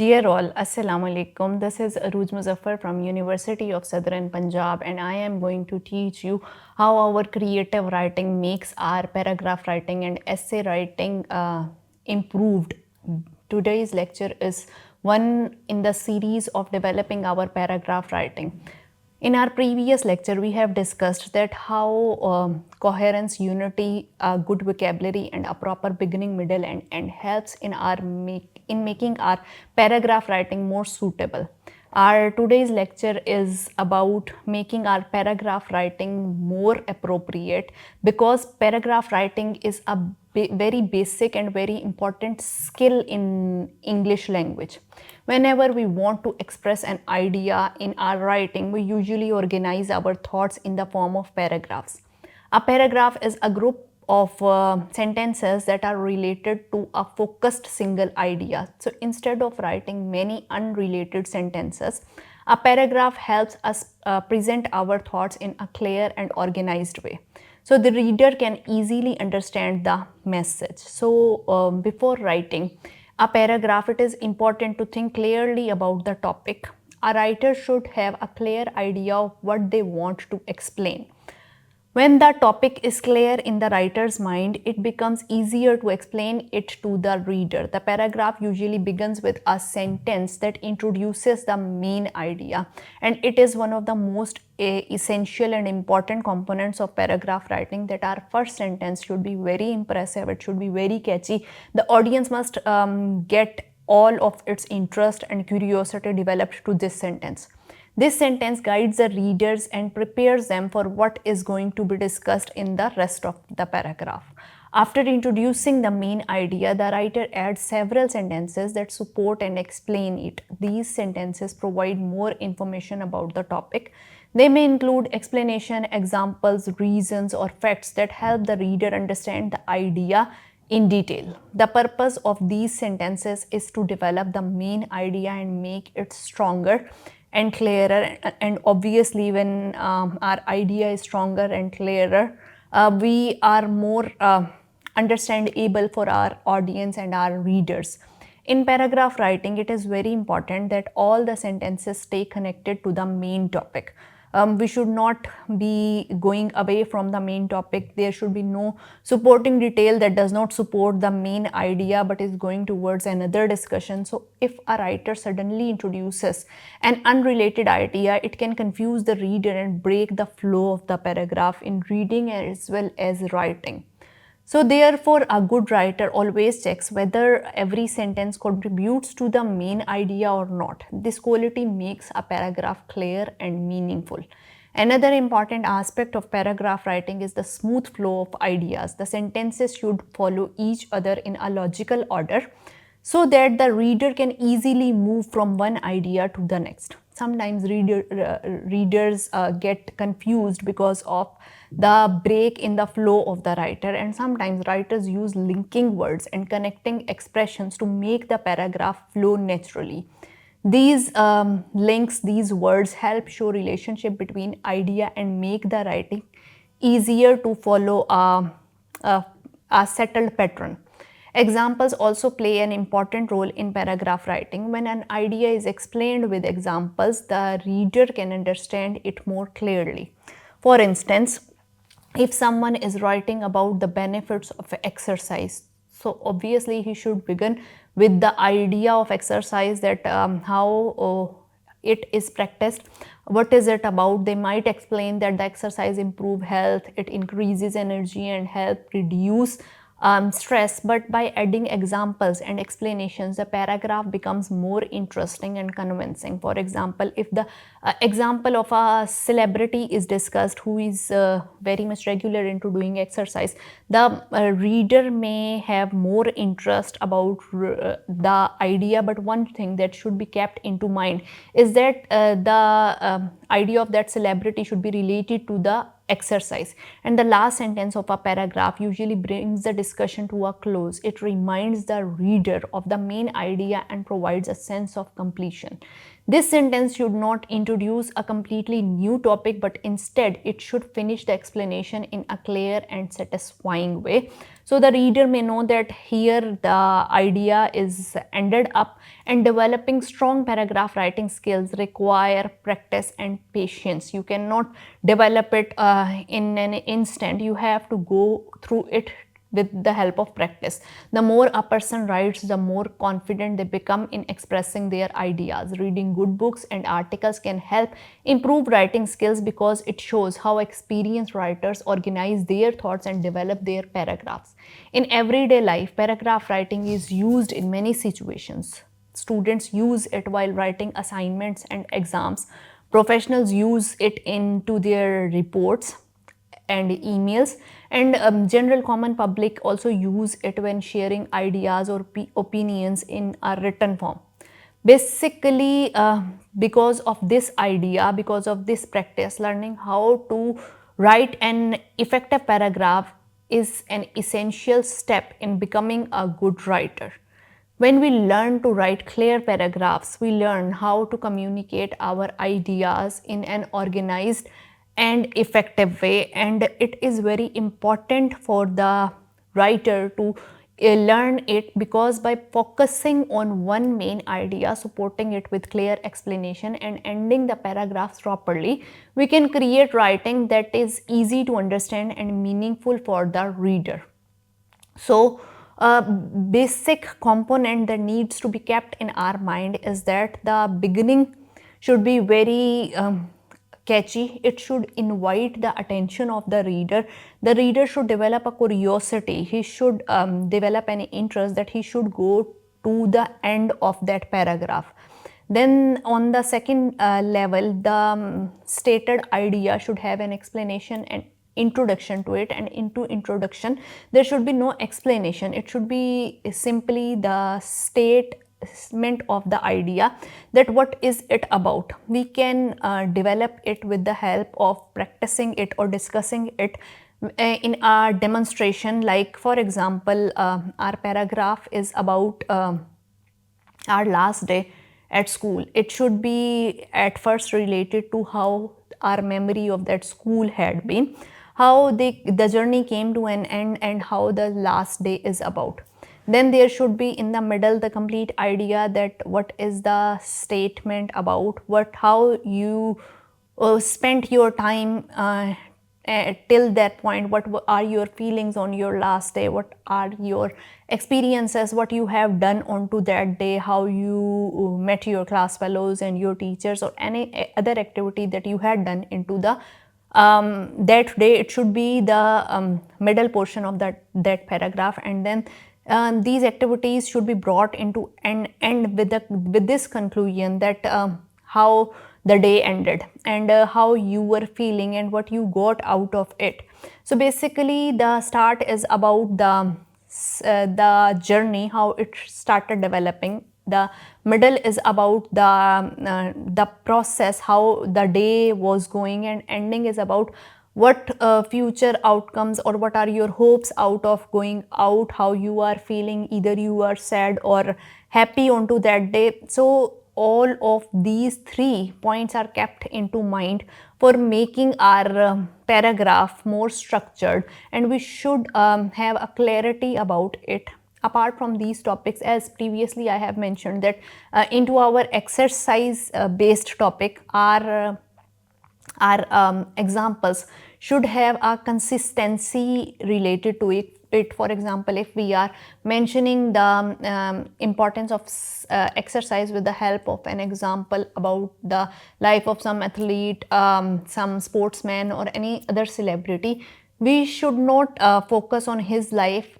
Dear all, Assalamu alaikum. This is Aruj Muzaffar from University of Southern Punjab, and I am going to teach you how our creative writing makes our paragraph writing and essay writing improved. Today's lecture is one in the series of developing our paragraph writing. In our previous lecture, we have discussed that how coherence, unity, a good vocabulary, and a proper beginning, middle, and end helps in making our paragraph writing more suitable. Our today's lecture is about making our paragraph writing more appropriate, because paragraph writing is a very basic and very important skill in English language. Whenever we want to express an idea in our writing, we usually organize our thoughts in the form of paragraphs. A paragraph is a group of sentences that are related to a focused single idea. So instead of writing many unrelated sentences, a paragraph helps us present our thoughts in a clear and organized way, so the reader can easily understand the message. So before writing a paragraph, it is important to think clearly about the topic. A writer should have a clear idea of what they want to explain. When the topic is clear in the writer's mind, it becomes easier to explain it to the reader. The paragraph usually begins with a sentence that introduces the main idea, and it is one of the most essential and important components of paragraph writing, that our first sentence should be very impressive, it should be very catchy. The audience must get all of its interest and curiosity developed to this sentence. This sentence guides the readers and prepares them for what is going to be discussed in the rest of the paragraph. After introducing the main idea, the writer adds several sentences that support and explain it. These sentences provide more information about the topic. They may include explanation, examples, reasons, or facts that help the reader understand the idea in detail. The purpose of these sentences is to develop the main idea and make it stronger and clearer. And obviously, when our idea is stronger and clearer, we are more understandable for our audience and our readers. In paragraph writing, it is very important that all the sentences stay connected to the main topic. We should not be going away from the main topic. There should be no supporting detail that does not support the main idea but is going towards another discussion. So if a writer suddenly introduces an unrelated idea, it can confuse the reader and break the flow of the paragraph in reading as well as writing. So therefore, a good writer always checks whether every sentence contributes to the main idea or not. This quality makes a paragraph clear and meaningful. Another important aspect of paragraph writing is the smooth flow of ideas. The sentences should follow each other in a logical order, so that the reader can easily move from one idea to the next. Sometimes readers get confused because of the break in the flow of the writer, and sometimes writers use linking words and connecting expressions to make the paragraph flow naturally. These links, these words help show relationship between idea and make the writing easier to follow a settled pattern. Examples also play an important role in paragraph writing. When an idea is explained with examples, the reader can understand it more clearly. For instance, if someone is writing about the benefits of exercise, so obviously he should begin with the idea of exercise, that how it is practiced, what is it about. They might explain that the exercise improve health, it increases energy and help reduce stress. But by adding examples and explanations, the paragraph becomes more interesting and convincing. For example, if the example of a celebrity is discussed who is very much regular into doing exercise, the reader may have more interest about the idea. But one thing that should be kept into mind is that the idea of that celebrity should be related to the exercise. And the last sentence of a paragraph usually brings the discussion to a close. It reminds the reader of the main idea and provides a sense of completion. This sentence should not introduce a completely new topic, but instead it should finish the explanation in a clear and satisfying way. So the reader may know that here the idea is ended up, and developing strong paragraph writing skills require practice and patience. You cannot develop it in an instant. You have to go through it with the help of practice. The more a person writes, the more confident they become in expressing their ideas. Reading good books and articles can help improve writing skills because it shows how experienced writers organize their thoughts and develop their paragraphs. In everyday life, paragraph writing is used in many situations. Students use it while writing assignments and exams. Professionals use it into their reports and emails, and general common public also use it when sharing ideas or opinions in a written form. Basically, because of this idea, because of this practice, learning how to write an effective paragraph is an essential step in becoming a good writer. When we learn to write clear paragraphs, we learn how to communicate our ideas in an organized and effective way. And it is very important for the writer to learn it, because by focusing on one main idea, supporting it with clear explanation, and ending the paragraphs properly, we can create writing that is easy to understand and meaningful for the reader. So, a basic component that needs to be kept in our mind is that the beginning should be very catchy. It should invite the attention of the reader. The reader should develop a curiosity. He should develop an interest that he should go to the end of that paragraph. Then on the second level, the stated idea should have an explanation and introduction to it, and into introduction there should be no explanation. It should be simply the statement of the idea, that what is it about. We can develop it with the help of practicing it or discussing it in a demonstration. Like for example, our paragraph is about our last day at school. It should be at first related to how our memory of that school had been, how the journey came to an end, and how the last day is about. Then there should be in the middle the complete idea, that what is the statement about, how you spent your time till that point, what are your feelings on your last day, what are your experiences, what you have done onto that day, how you met your class fellows and your teachers, or any other activity that you had done into the that day. It should be the middle portion of that paragraph, and then these activities should be brought into and end with this conclusion, that how the day ended, and how you were feeling and what you got out of it. So basically the start is about the journey, how it started developing. The middle is about the process, how the day was going, and ending is about what future outcomes, or what are your hopes out of going out, how you are feeling, either you are sad or happy onto that day. So all of these 3 points are kept into mind for making our paragraph more structured, and we should have a clarity about it. Apart from these topics, as previously I have mentioned, that into our exercise based topic, our examples should have a consistency related to it. For example, if we are mentioning the importance of exercise with the help of an example about the life of some athlete, some sportsman, or any other celebrity, we should not focus on his life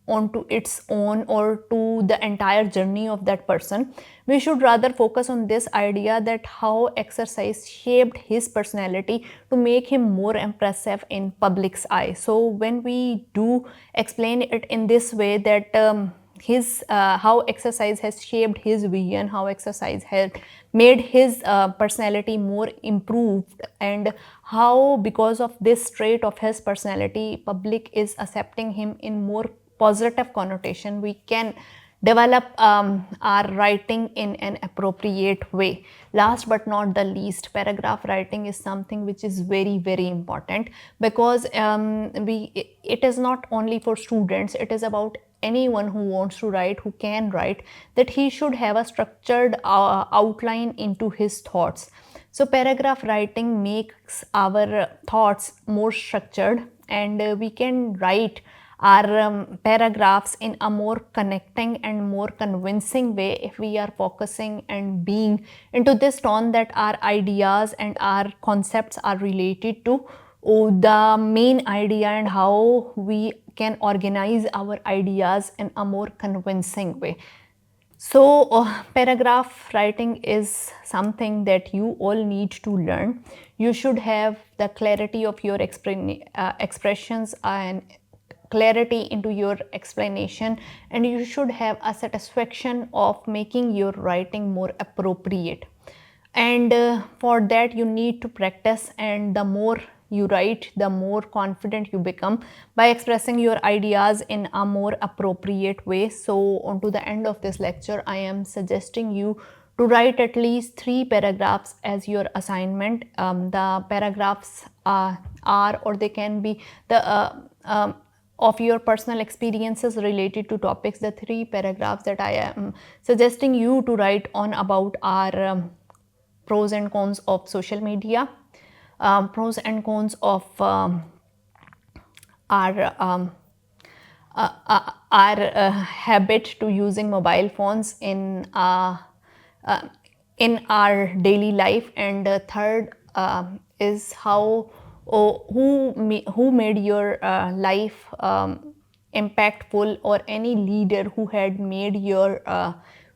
onto its own, or to the entire journey of that person. We should rather focus on this idea, that how exercise shaped his personality to make him more impressive in public's eye. So when we do explain it in this way, that how exercise has shaped his vision, how exercise has made his personality more improved, and how because of this trait of his personality, public is accepting him in more positive connotation, we can develop our writing in an appropriate way. Last but not the least, paragraph writing is something which is very, very important, because it is not only for students, it is about anyone who wants to write, who can write, that he should have a structured outline into his thoughts. So paragraph writing makes our thoughts more structured, and we can write our paragraphs in a more connecting and more convincing way if we are focusing and being into this tone that our ideas and our concepts are related to the main idea, and how we can organize our ideas in a more convincing way. So, paragraph writing is something that you all need to learn. You should have the clarity of your expressions and clarity into your explanation, and you should have a satisfaction of making your writing more appropriate. And for that, you need to practice, and the more you write, the more confident you become by expressing your ideas in a more appropriate way. So on to the end of this lecture, I am suggesting you to write at least 3 paragraphs as your assignment. The paragraphs are, or they can be, the of your personal experiences related to topics. The 3 paragraphs that I am suggesting you to write on about are pros and cons of social media, pros and cons of our habit to using mobile phones in our daily life, and third is how who made your life impactful, or any leader who had made your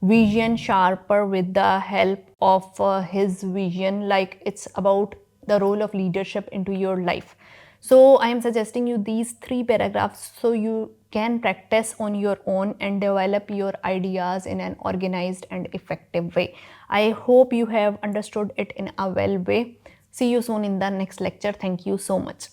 vision sharper with the help of his vision. Like, it's about the role of leadership into your life. So I am suggesting you these 3 paragraphs so you can practice on your own and develop your ideas in an organized and effective way. I hope you have understood it in a well way. See you soon in the next lecture. Thank you so much.